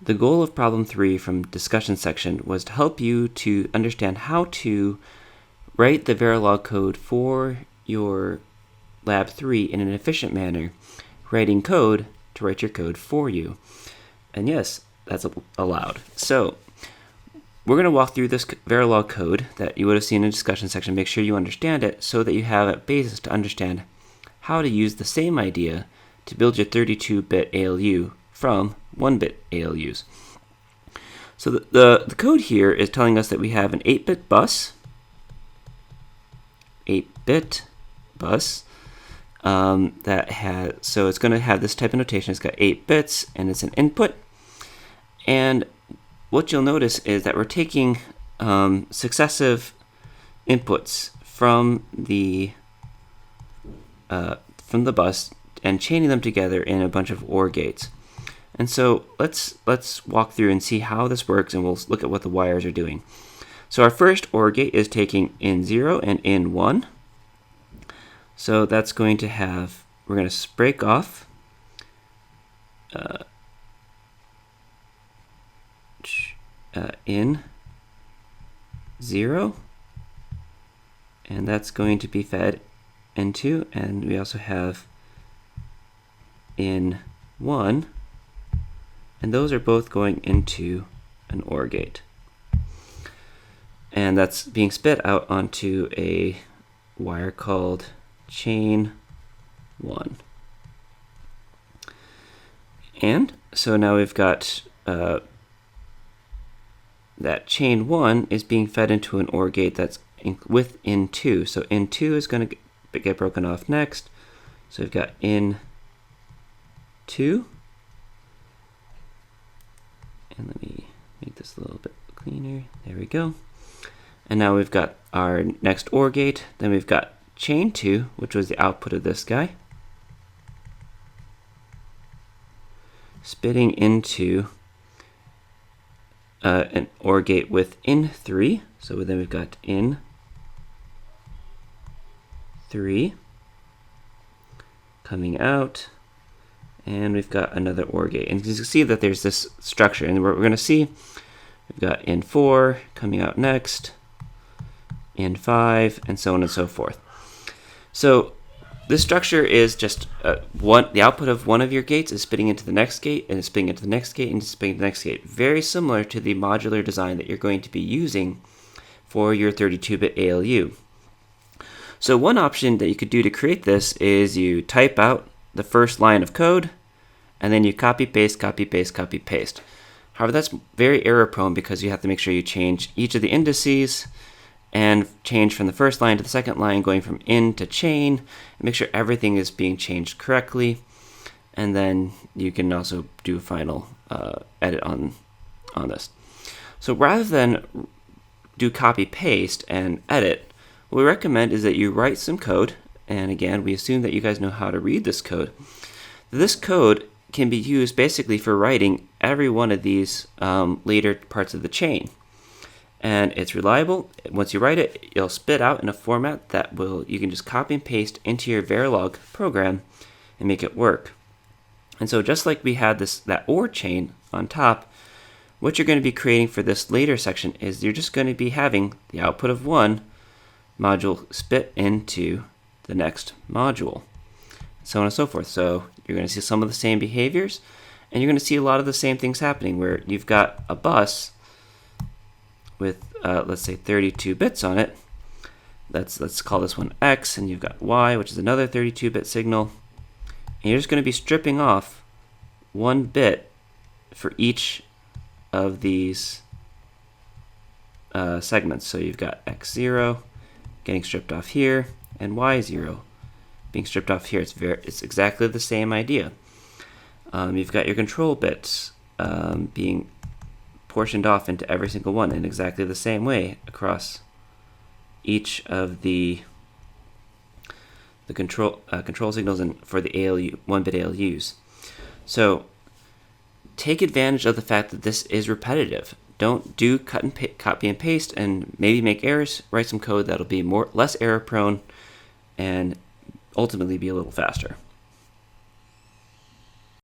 the goal of problem 3 from discussion section was to help you to understand how to write the Verilog code for your Lab 3 in an efficient manner, writing code to write your code for you. And yes, that's allowed. So we're going to walk through this Verilog code that you would have seen in the discussion section, make sure you understand it so that you have a basis to understand how to use the same idea to build your 32-bit ALU from 1-bit ALUs. So the code here is telling us that we have an 8-bit bus, so it's going to have this type of notation. It's got 8 bits and it's an input. And what you'll notice is that we're taking successive inputs from the bus and chaining them together in a bunch of OR gates. And so let's walk through and see how this works, and we'll look at what the wires are doing. So our first OR gate is taking in 0 and in 1. So that's going to have, we're going to break off in 0, and that's going to be fed into, and we also have in 1, and those are both going into an OR gate. And that's being spit out onto a wire called chain 1. And so now we've got that chain 1 is being fed into an OR gate that's with in 2. So in 2 is going to get broken off next. So we've got in 2. And let me make this a little bit cleaner. There we go. And now we've got our next OR gate. Then we've got chain 2, which was the output of this guy, spitting into an OR gate with in 3. So then we've got in 3 coming out, and we've got another OR gate. And you can see that there's this structure, and what we're going to see, we've got in 4 coming out next, in 5, and so on and so forth. So this structure is just the output of one of your gates is spitting into the next gate, and it's spitting into the next gate, and it's spitting into the next gate. Very similar to the modular design that you're going to be using for your 32-bit ALU. So one option that you could do to create this is you type out the first line of code, and then you copy, paste, copy, paste, copy, paste. However, that's very error prone because you have to make sure you change each of the indices and change from the first line to the second line, going from in to chain, and make sure everything is being changed correctly. And then you can also do a final edit on this. So rather than do copy, paste, and edit, what we recommend is that you write some code. And again, we assume that you guys know how to read this code. This code can be used basically for writing every one of these later parts of the chain. And it's reliable. Once you write it, it'll spit out in a format that you can just copy and paste into your Verilog program and make it work. And so just like we had that OR chain on top, what you're going to be creating for this later section is you're just going to be having the output of one module spit into the next module, so on and so forth. So you're going to see some of the same behaviors, and you're going to see a lot of the same things happening where you've got a bus with let's say 32 bits on it. Let's call this one X, and you've got Y, which is another 32-bit signal, and you're just going to be stripping off 1 bit for each of these segments. So you've got X0 getting stripped off here, and Y0 being stripped off here. It's exactly the same idea. You've got your control bits being portioned off into every single one in exactly the same way across each of the control signals and for the 1-bit ALUs. So take advantage of the fact that this is repetitive. Don't do copy and paste and maybe make errors. Write some code that'll be less error prone and ultimately be a little faster.